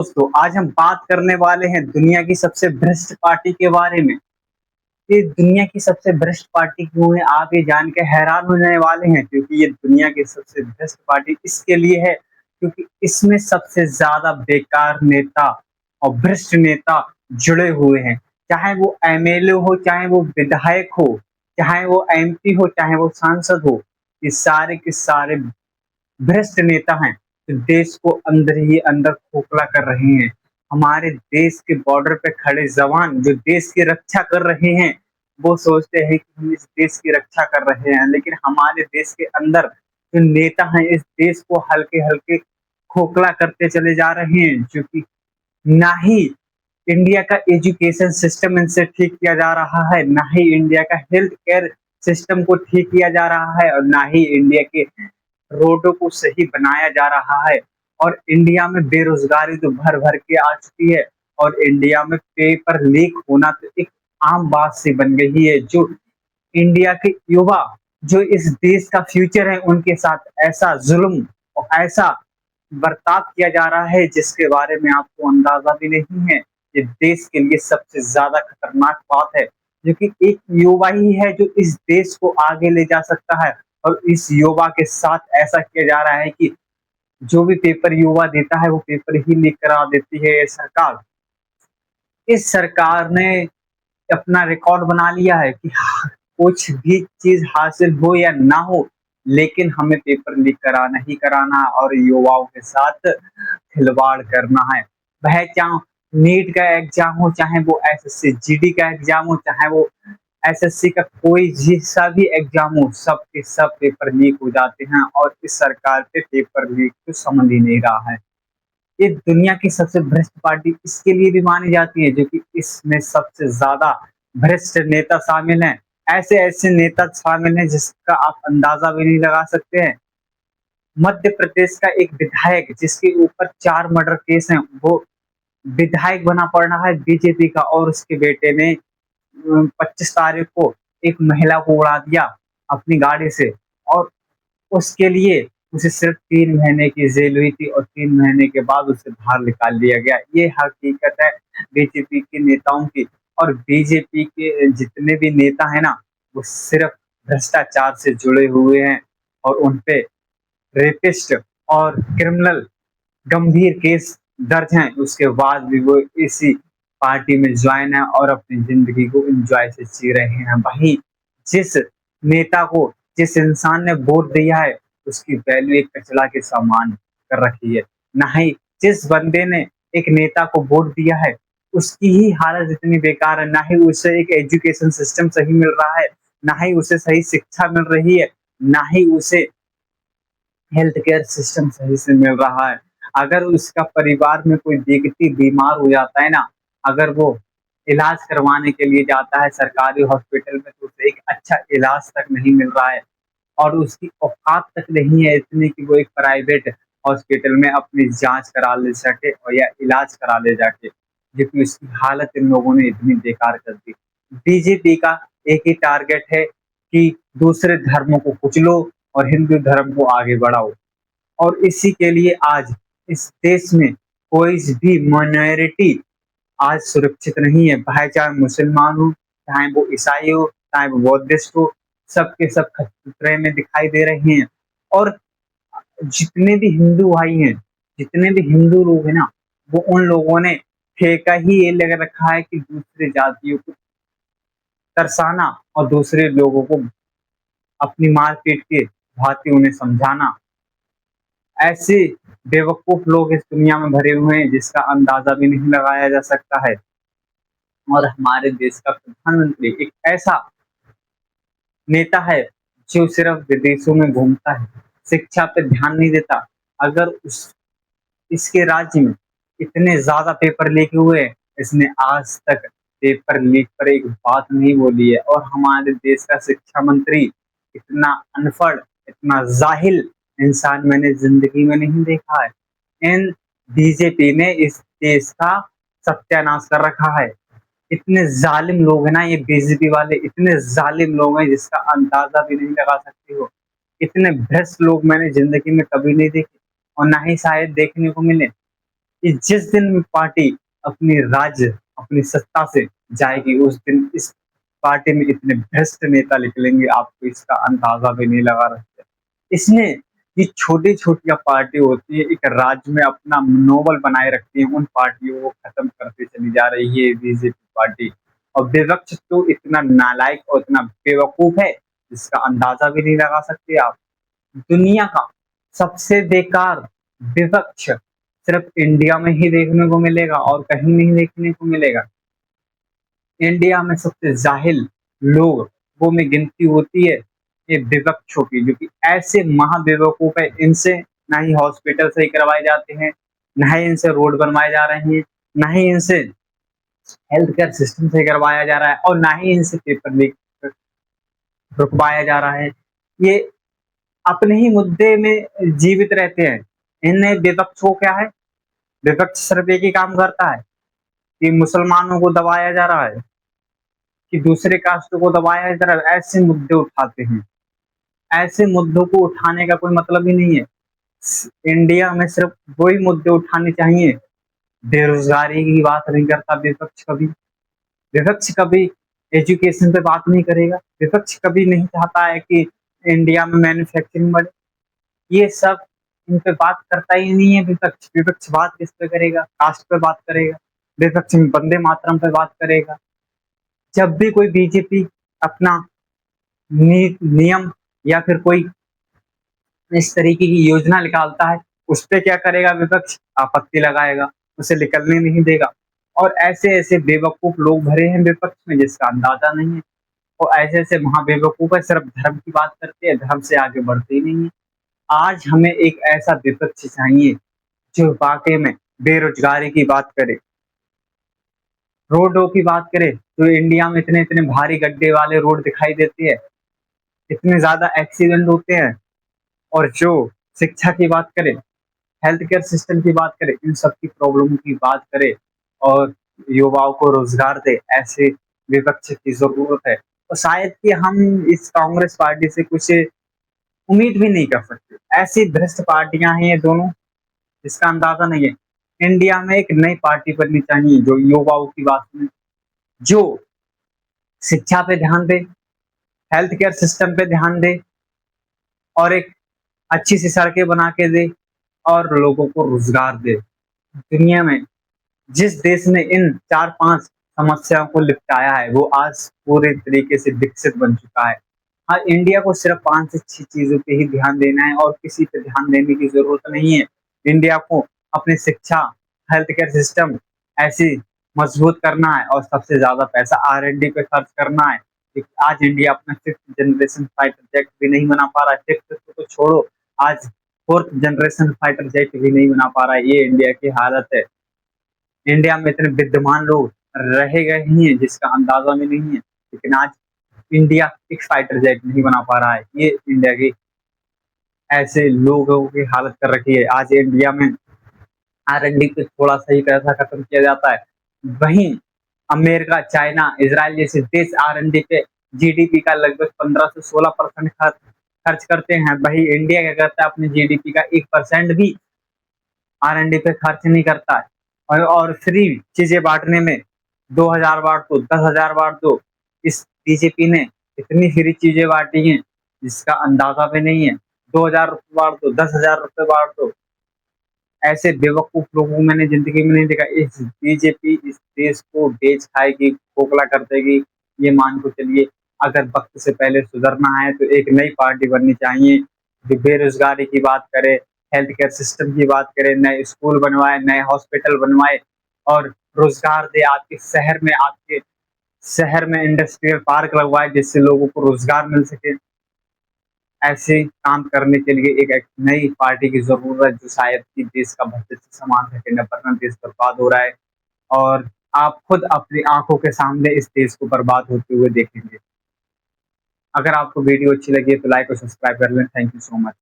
दोस्तों आज हम बात करने वाले हैं दुनिया की सबसे भ्रष्ट पार्टी के बारे में। ये दुनिया की सबसे भ्रष्ट पार्टी क्यों है, आप ये जान के हैरान होने वाले हैं, क्योंकि ये दुनिया की सबसे भ्रष्ट पार्टी इसके लिए है क्योंकि इसमें सबसे ज्यादा बेकार नेता और भ्रष्ट नेता जुड़े हुए हैं। चाहे वो एमएलए हो, चाहे वो विधायक हो, चाहे वो एमपी हो, चाहे वो सांसद हो, ये सारे के सारे भ्रष्ट नेता हैं जो देश को अंदर ही अंदर खोखला कर रहे हैं। हमारे देश के बॉर्डर पे खड़े जवान जो देश की रक्षा कर रहे हैं, वो सोचते हैं कि हम इस देश की रक्षा कर रहे हैं, लेकिन हमारे देश के अंदर जो नेता हैं इस देश को हल्के हल्के खोखला करते चले जा रहे हैं। क्योंकि ना ही इंडिया का एजुकेशन सिस्टम इनसे ठीक किया जा रहा है, ना ही इंडिया का हेल्थ केयर सिस्टम को ठीक किया जा रहा है, और ना ही इंडिया के रोडों को सही बनाया जा रहा है। और इंडिया में बेरोजगारी तो भर भर के आ चुकी है, और इंडिया में पेपर लीक होना तो एक आम बात सी बन गई है। जो इंडिया के युवा जो इस देश का फ्यूचर है, उनके साथ ऐसा जुल्म और ऐसा बर्ताव किया जा रहा है जिसके बारे में आपको अंदाजा भी नहीं है। ये देश के लिए सबसे ज्यादा खतरनाक बात है, जो कि एक युवा ही है जो इस देश को आगे ले जा सकता है। और इस युवा के साथ ऐसा किया जा रहा है कि जो भी पेपर युवा देता है वो पेपर ही लीक करा देती है ये सरकार। इस सरकार ने अपना रिकॉर्ड बना लिया है कि कुछ भी चीज हासिल हो या ना हो, लेकिन हमें पेपर लीक कराना ही कराना है और युवाओं के साथ खिलवाड़ करना है। वह चाहे नीट का एग्जाम हो, चाहे वो एसएससी जीडी का एग्जाम हो, चाहे वो एसएससी का कोई सा भी एग्जाम हो, सब के सब पेपर लीक हो जाते हैं। और इस सरकार पे पेपर लीक तो समझ ही नहीं रहा है। ये दुनिया की सबसे भ्रष्ट पार्टी इसके लिए भी मानी जाती है जो कि इसमें सबसे ज्यादा भ्रष्ट नेता शामिल हैं। ऐसे ऐसे नेता शामिल हैं जिसका आप अंदाजा भी नहीं लगा सकते हैं। मध्य प्रदेश का एक विधायक जिसके ऊपर 4 मर्डर केस हैं, वो विधायक बना पड़ रहा है बीजेपी का, और उसके बेटे ने 25 तारीख को एक महिला को उड़ा दिया अपनी गाड़ी से। और उसके लिए उसे सिर्फ 3 महीने की जेल हुई थी, और 3 महीने के बाद उसे बाहर निकाल दिया गया। ये हकीकत है बीजेपी के नेताओं की। और बीजेपी के जितने भी नेता है ना, वो सिर्फ भ्रष्टाचार से जुड़े हुए हैं, और उनपे रेपिस्ट और क्रिमिनल गंभीर केस दर्ज हैं। उसके बाद भी वो इसी पार्टी में ज्वाइन है और अपनी जिंदगी को एंजॉय से जी रहे हैं। वही जिस नेता को जिस इंसान ने वोट दिया है, उसकी वैल्यू एक कचरा के समान कर रखी है। ना ही जिस बंदे ने एक नेता को वोट दिया है उसकी ही हालत इतनी बेकार है, ना ही उसे एक एजुकेशन सिस्टम सही मिल रहा है, ना ही उसे सही शिक्षा मिल रही है, ना ही उसे हेल्थ केयर सिस्टम सही से मिल रहा है। अगर उसका परिवार में कोई व्यक्ति बीमार हो जाता है ना, अगर वो इलाज करवाने के लिए जाता है सरकारी हॉस्पिटल में, तो उसे एक अच्छा इलाज तक नहीं मिल रहा है, और उसकी औकात तक नहीं है इतनी कि वो एक प्राइवेट हॉस्पिटल में अपनी जांच करा ले सके और या इलाज करा ले जाके, क्योंकि उसकी हालत इन लोगों ने इतनी बेकार कर दी। बीजेपी का एक ही टारगेट है कि दूसरे धर्मों को कुचलो और हिंदू धर्म को आगे बढ़ाओ। और इसी के लिए आज इस देश में कोई भी माइनॉरिटी आज सुरक्षित नहीं है, चाहे मुसलमान हो, चाहे वो ईसाई हो, चाहे वो बौद्धिस्ट हो, सबके सब खतरे में दिखाई दे रहे हैं। और जितने भी हिंदू भाई हैं, जितने भी हिंदू लोग हैं ना, वो उन लोगों ने ठेका ही ये लगा रखा है कि दूसरे जातियों को तरसाना और दूसरे लोगों को अपनी मारपीट के भांति उन्हें समझाना। ऐसे बेवकूफ लोग इस दुनिया में भरे हुए हैं जिसका अंदाजा भी नहीं लगाया जा सकता है। और हमारे देश का प्रधानमंत्री एक ऐसा नेता है जो सिर्फ विदेशों में घूमता है, शिक्षा पे ध्यान नहीं देता। अगर उस इसके राज्य में इतने ज्यादा पेपर लीक हुए हैं, इसने आज तक पेपर लीक पर एक बात नहीं बोली है। और हमारे देश का शिक्षा मंत्री इतना अनपढ़, इतना जाहिल इंसान मैंने जिंदगी में नहीं देखा है। इन बीजेपी ने इस देश का सत्यानाश कर रखा है। इतने जालिम लोग हैं ना ये बीजेपी वाले, इतने जालिम लोग हैं जिसका अंदाजा भी नहीं लगा सकते हो। इतने भ्रष्ट लोग मैंने जिंदगी में कभी नहीं देखे, और ना ही शायद देखने को मिले। कि जिस दिन पार्टी अपनी सत्ता से जाएगी, उस दिन इस पार्टी में इतने भ्रष्ट नेता निकलेंगे, आपको इसका अंदाजा भी नहीं लगा सकते। इसने ये छोटी-छोटी पार्टी होती है, एक राज्य में अपना मनोबल बनाए रखती है, उन पार्टियों को खत्म करती चली जा रही है बीजेपी पार्टी। और विपक्ष तो इतना नालायक और इतना बेवकूफ़ है, जिसका अंदाजा भी नहीं लगा सकते आप। दुनिया का सबसे बेकार विपक्ष सिर्फ इंडिया में ही देखने को मिलेगा और कहीं नहीं देखने को मिलेगा। इंडिया में सबसे जाहिल लोगों में गिनती होती है ये विपक्षों की, जो कि ऐसे महाबेवकूफ है, इनसे ना ही हॉस्पिटल सही करवाए जाते हैं, ना ही इनसे रोड बनवाए जा रहे हैं, ना ही इनसे हेल्थ केयर सिस्टम सही करवाया जा रहा है और ना ही इनसे पेपर लीक रुकवाया जा रहा है। ये अपने ही मुद्दे में जीवित रहते हैं। इनमें विपक्ष को क्या है? विपक्ष सिर्फ एक ही काम करता है कि मुसलमानों को दबाया जा रहा है, कि दूसरे कास्ट को दबाया जा रहा है, ऐसे मुद्दे उठाते हैं। ऐसे मुद्दों को उठाने का कोई मतलब ही नहीं है। इंडिया में सिर्फ वही मुद्दे उठाने चाहिए। बेरोजगारी की बात नहीं करता विपक्ष कभी। विपक्ष कभी एजुकेशन पे बात नहीं करेगा। विपक्ष कभी नहीं चाहता है कि इंडिया में मैन्युफैक्चरिंग बढ़े। ये सब इन पे बात करता ही नहीं है विपक्ष। विपक्ष बात किस पे करेगा? कास्ट पे बात करेगा। विपक्ष वंदे मातरम पे बात करेगा। जब भी कोई बीजेपी अपना नियम या फिर कोई इस तरीके की योजना निकालता है, उस पे क्या करेगा विपक्ष? आपत्ति लगाएगा, उसे निकलने नहीं देगा। और ऐसे-ऐसे बेवकूफ लोग भरे हैं विपक्ष में, जिसका अंदाजा नहीं है। और ऐसे-ऐसे महाबेवकूफ है, सिर्फ धर्म की बात करते हैं, धर्म से आगे बढ़ते ही नहीं है। आज हमें एक ऐसा विपक्ष चाहिए जो वाक़ई में बेरोज़गारी की बात करे, रोडों की बात करे, तो इंडिया में इतने-इतने भारी गड्ढे वाले रोड दिखाई देते हैं, इतने ज़्यादा एक्सीडेंट होते हैं। और जो शिक्षा की बात करें, हेल्थ केयर सिस्टम की बात करें, इन सब की प्रॉब्लम की बात करें और युवाओं को रोज़गार दे, ऐसे विपक्ष की ज़रूरत है। और शायद कि हम इस कांग्रेस पार्टी से कुछ उम्मीद भी नहीं कर सकते। ऐसी भ्रष्ट पार्टियाँ हैं ये दोनों, जिसका अंदाज़ा नहीं है। इंडिया में एक नई पार्टी बननी चाहिए जो युवाओं की बात सुने, जो शिक्षा पे ध्यान दे, हेल्थ केयर सिस्टम पे ध्यान दे और एक अच्छी सी सड़कें बना के दे और लोगों को रोज़गार दे। दुनिया में जिस देश ने इन 4-5 समस्याओं को निपटाया है, वो आज पूरे तरीके से विकसित बन चुका है। हाँ, इंडिया को सिर्फ 5 से 6 चीज़ों पे ही ध्यान देना है और किसी पे ध्यान देने की ज़रूरत नहीं है। इंडिया को अपनी शिक्षा, हेल्थ केयर सिस्टम ऐसी मजबूत करना है और सबसे ज़्यादा पैसा R&D पे खर्च करना है। क्योंकि आज इंडिया अपना 5th जनरेशन फाइटर जेट भी नहीं बना पा रहा है। 5th तो छोड़ो, आज 4th जनरेशन फाइटर जेट भी नहीं बना पा रहा है। ये इंडिया की हालत है। इंडिया में इतने विद्यमान लोग रहे गए ही हैं जिसका अंदाजा भी नहीं है, लेकिन आज इंडिया एक फाइटर जेट नहीं बना पा रहा है। ये इंडिया की ऐसे लोगों की हालत कर रखी है। आज इंडिया में R&D पे थोड़ा-सा ही पैसा खत्म किया जाता है। वहीं अमेरिका, चाइना, इज़राइल जैसे देश R&D पे जीडीपी का लगभग 15 से 16% खर्च करते हैं। वहीं इंडिया क्या करता है, अपने जीडीपी का 1% भी R&D पे खर्च नहीं करता है। और फ्री चीज़ें बाँटने में 2000 बाँट दो, 10,000 बाँट दो। इस बीजेपी ने इतनी फ्री चीज़ें बाँटी हैं, जिसका अंदाज़ा भी नहीं है। ₹2000 बाँट दो, ₹10,000 बाँट दो। ऐसे बेवकूफ़ लोगों को मैंने ज़िंदगी में नहीं देखा। इस बीजेपी इस देश को बेच खाएगी, खोखला कर देगी, ये मान के चलिए। अगर वक़्त से पहले सुधरना है तो एक नई पार्टी बननी चाहिए, जो बेरोज़गारी की बात करे, हेल्थ केयर सिस्टम की बात करे, नए स्कूल बनवाए, नए हॉस्पिटल बनवाए और रोज़गार दे। आपके शहर में इंडस्ट्रियल पार्क लगवाए, जिससे लोगों को रोज़गार मिल सके। ऐसे काम करने के लिए एक नई पार्टी की ज़रूरत है, जो शायद कि देश का भविष्य संभाल सके, वरना देश बर्बाद हो रहा है और आप खुद अपनी आँखों के सामने इस देश को बर्बाद होते हुए देखेंगे। अगर आपको वीडियो अच्छी लगी है तो लाइक और सब्सक्राइब कर लें। Thank you so much.